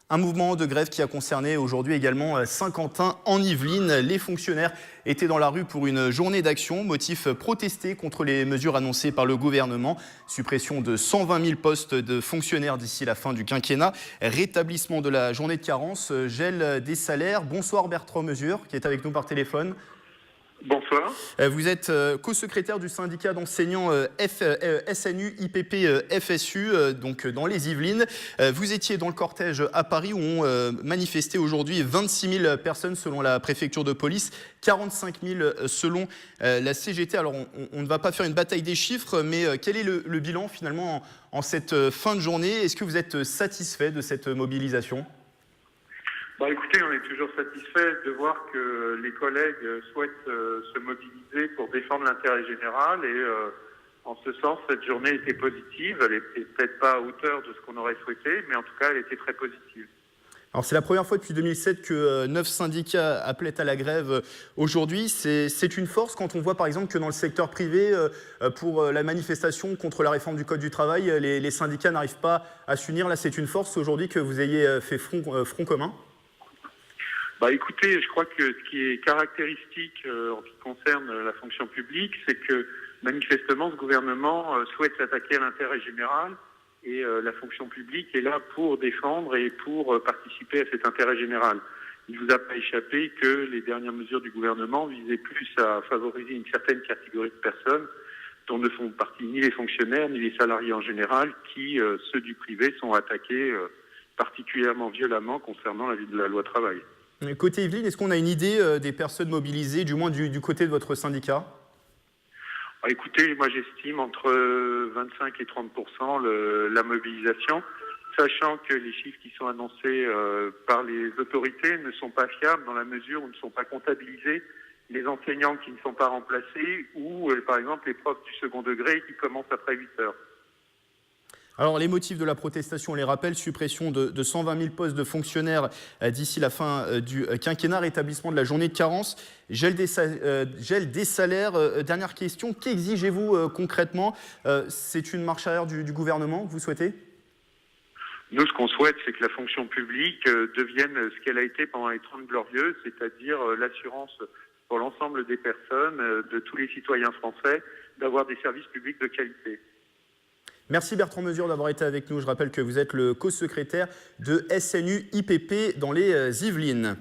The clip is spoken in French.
Un mouvement de grève qui a concerné aujourd'hui également Saint-Quentin en Yvelines. Les fonctionnaires étaient dans la rue pour une journée d'action, motif protester contre les mesures annoncées par le gouvernement. Suppression de 120 000 postes de fonctionnaires d'ici la fin du quinquennat, rétablissement de la journée de carence, gel des salaires. Bonsoir Bertrand Mesure qui est avec nous par téléphone. Bonsoir. Vous êtes co-secrétaire du syndicat d'enseignants SNU IPP FSU, donc dans les Yvelines. Vous étiez dans le cortège à Paris où ont manifesté aujourd'hui 26 000 personnes selon la préfecture de police, 45 000 selon la CGT. Alors on ne va pas faire une bataille des chiffres, mais quel est le bilan finalement en cette fin de journée? Est-ce que vous êtes satisfait de cette mobilisation? Écoutez, on est toujours satisfait de voir que les collègues souhaitent se mobiliser pour défendre l'intérêt général et en ce sens, cette journée était positive. Elle n'était peut-être pas à hauteur de ce qu'on aurait souhaité, mais en tout cas, elle était très positive. Alors c'est la première fois depuis 2007 que 9 syndicats appelaient à la grève aujourd'hui. C'est une force quand on voit par exemple que dans le secteur privé, pour la manifestation contre la réforme du Code du travail, les syndicats n'arrivent pas à s'unir. Là, c'est une force aujourd'hui que vous ayez fait front commun. Écoutez, je crois que ce qui est caractéristique en ce qui concerne la fonction publique, c'est que manifestement ce gouvernement souhaite s'attaquer à l'intérêt général et la fonction publique est là pour défendre et pour participer à cet intérêt général. Il ne vous a pas échappé que les dernières mesures du gouvernement visaient plus à favoriser une certaine catégorie de personnes dont ne font partie ni les fonctionnaires ni les salariés en général qui, ceux du privé, sont attaqués particulièrement violemment concernant la loi travail. Côté Yvelines, est-ce qu'on a une idée des personnes mobilisées, du moins du côté de votre syndicat? Écoutez, moi j'estime entre 25 et 30% la mobilisation, sachant que les chiffres qui sont annoncés par les autorités ne sont pas fiables dans la mesure où ne sont pas comptabilisés les enseignants qui ne sont pas remplacés ou par exemple les profs du second degré qui commencent après 8 heures. Alors les motifs de la protestation, on les rappelle, suppression de 120 000 postes de fonctionnaires d'ici la fin du quinquennat, rétablissement de la journée de carence, gel des salaires. Dernière question, qu'exigez-vous concrètement? C'est une marche arrière du gouvernement que vous souhaitez? Nous, ce qu'on souhaite, c'est que la fonction publique devienne ce qu'elle a été pendant les 30 Glorieuses, c'est-à-dire l'assurance pour l'ensemble des personnes, de tous les citoyens français, d'avoir des services publics de qualité. Merci Bertrand Mesure d'avoir été avec nous. Je rappelle que vous êtes le co-secrétaire de SNU IPP dans les Yvelines.